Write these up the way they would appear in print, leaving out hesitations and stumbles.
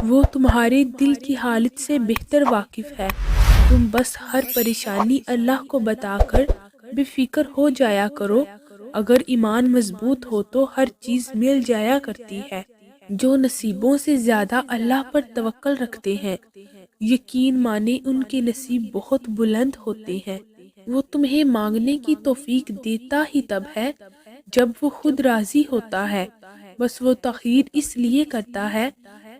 وہ تمہارے دل کی حالت سے بہتر واقف ہے۔ تم بس ہر پریشانی اللہ کو بتا کر بے فکر ہو جایا کرو۔ اگر ایمان مضبوط ہو تو ہر چیز مل جایا کرتی ہے۔ جو نصیبوں سے زیادہ اللہ پر توکل رکھتے ہیں، یقین مانے ان کے نصیب بہت بلند ہوتے ہیں۔ وہ تمہیں مانگنے کی توفیق دیتا ہی تب ہے جب وہ خود راضی ہوتا ہے۔ بس وہ تاخیر اس لیے کرتا ہے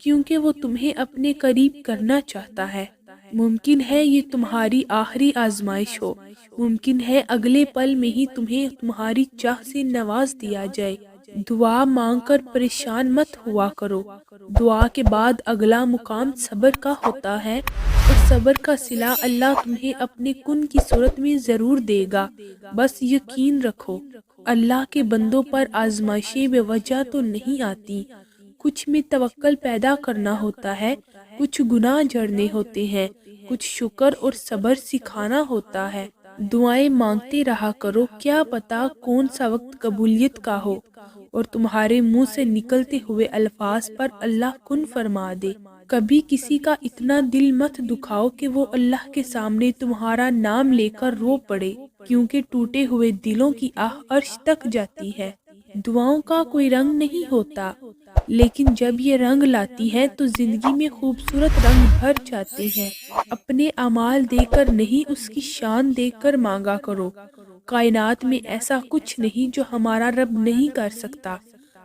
کیونکہ وہ تمہیں اپنے قریب کرنا چاہتا ہے۔ ممکن ہے یہ تمہاری آخری آزمائش ہو، ممکن ہے اگلے پل میں ہی تمہیں تمہاری چاہ سے نواز دیا جائے۔ دعا مانگ کر پریشان مت ہوا کرو۔ دعا کے بعد اگلا مقام صبر کا ہوتا ہے، اور صبر کا صلہ اللہ تمہیں اپنے کن کی صورت میں ضرور دے گا۔ بس یقین رکھو، اللہ کے بندوں پر آزمائشیں بے وجہ تو نہیں آتی۔ کچھ میں توکل پیدا کرنا ہوتا ہے، کچھ گناہ جڑنے ہوتے ہیں، کچھ شکر اور صبر سکھانا ہوتا ہے۔ دعائیں مانگتے رہا کرو، کیا پتا کون سا وقت قبولیت کا ہو اور تمہارے منہ سے نکلتے ہوئے الفاظ پر اللہ کن فرما دے۔ کبھی کسی کا اتنا دل مت دکھاؤ کہ وہ اللہ کے سامنے تمہارا نام لے کر رو پڑے، کیونکہ ٹوٹے ہوئے دلوں کی آہ عرش تک جاتی ہے۔ دعاؤں کا کوئی رنگ نہیں ہوتا، لیکن جب یہ رنگ لاتی ہے تو زندگی میں خوبصورت رنگ بھر جاتے ہیں۔ اپنے اعمال دیکھ کر نہیں، اس کی شان دیکھ کر مانگا کرو۔ کائنات میں ایسا کچھ نہیں جو ہمارا رب نہیں کر سکتا،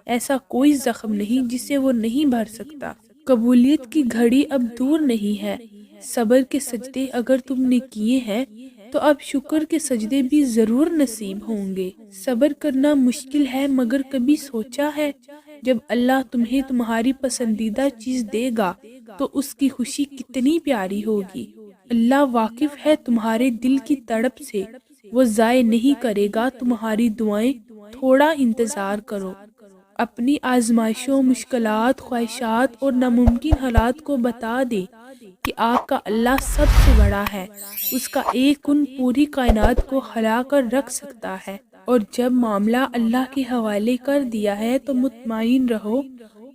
ایسا کوئی زخم نہیں جسے وہ نہیں بھر سکتا۔ قبولیت کی گھڑی اب دور نہیں ہے۔ صبر کے سجدے اگر تم نے کیے ہیں تو اب شکر کے سجدے بھی ضرور نصیب ہوں گے۔ صبر کرنا مشکل ہے، مگر کبھی سوچا ہے جب اللہ تمہیں تمہاری پسندیدہ چیز دے گا تو اس کی خوشی کتنی پیاری ہوگی۔ اللہ واقف ہے تمہارے دل کی تڑپ سے، وہ ضائع نہیں کرے گا تمہاری دعائیں۔ تھوڑا انتظار کرو، اپنی آزمائشوں، مشکلات، خواہشات اور ناممکن حالات کو بتا دے کہ آپ کا اللہ سب سے بڑا ہے۔ اس کا ایک کن پوری کائنات کو ہلا کر رکھ سکتا ہے۔ اور جب معاملہ اللہ کے حوالے کر دیا ہے تو مطمئن رہو،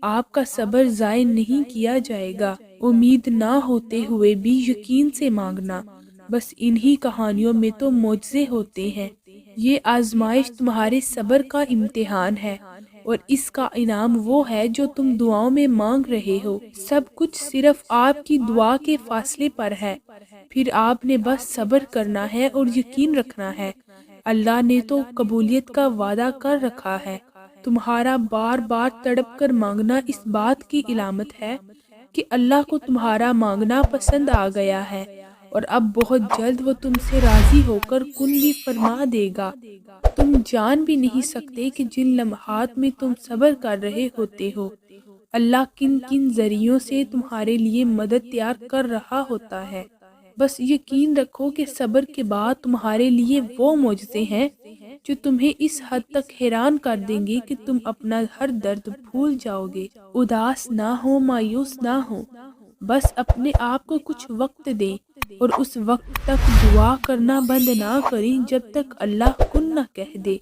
آپ کا صبر ضائع نہیں کیا جائے گا۔ امید نہ ہوتے ہوئے بھی یقین سے مانگنا، بس انہی کہانیوں میں تو معجزے ہوتے ہیں۔ یہ آزمائش تمہارے صبر کا امتحان ہے، اور اس کا انعام وہ ہے جو تم دعاؤں میں مانگ رہے ہو۔ سب کچھ صرف آپ کی دعا کے فاصلے پر ہے، پھر آپ نے بس صبر کرنا ہے اور یقین رکھنا ہے۔ اللہ نے تو قبولیت کا وعدہ کر رکھا ہے۔ تمہارا بار بار تڑپ کر مانگنا اس بات کی علامت ہے کہ اللہ کو تمہارا مانگنا پسند آ گیا ہے، اور اب بہت جلد وہ تم سے راضی ہو کر کن بھی فرما دے گا۔ تم جان بھی نہیں سکتے کہ جن لمحات میں تم صبر کر رہے ہوتے ہو، اللہ کن کن ذریعوں سے تمہارے لیے مدد تیار کر رہا ہوتا ہے۔ بس یقین رکھو کہ صبر کے بعد تمہارے لیے وہ معجزے ہیں جو تمہیں اس حد تک حیران کر دیں گے کہ تم اپنا ہر درد بھول جاؤ گے۔ اداس نہ ہو، مایوس نہ ہو، بس اپنے آپ کو کچھ وقت دیں، اور اس وقت تک دعا کرنا بند نہ کریں جب تک اللہ کن نہ کہہ دے۔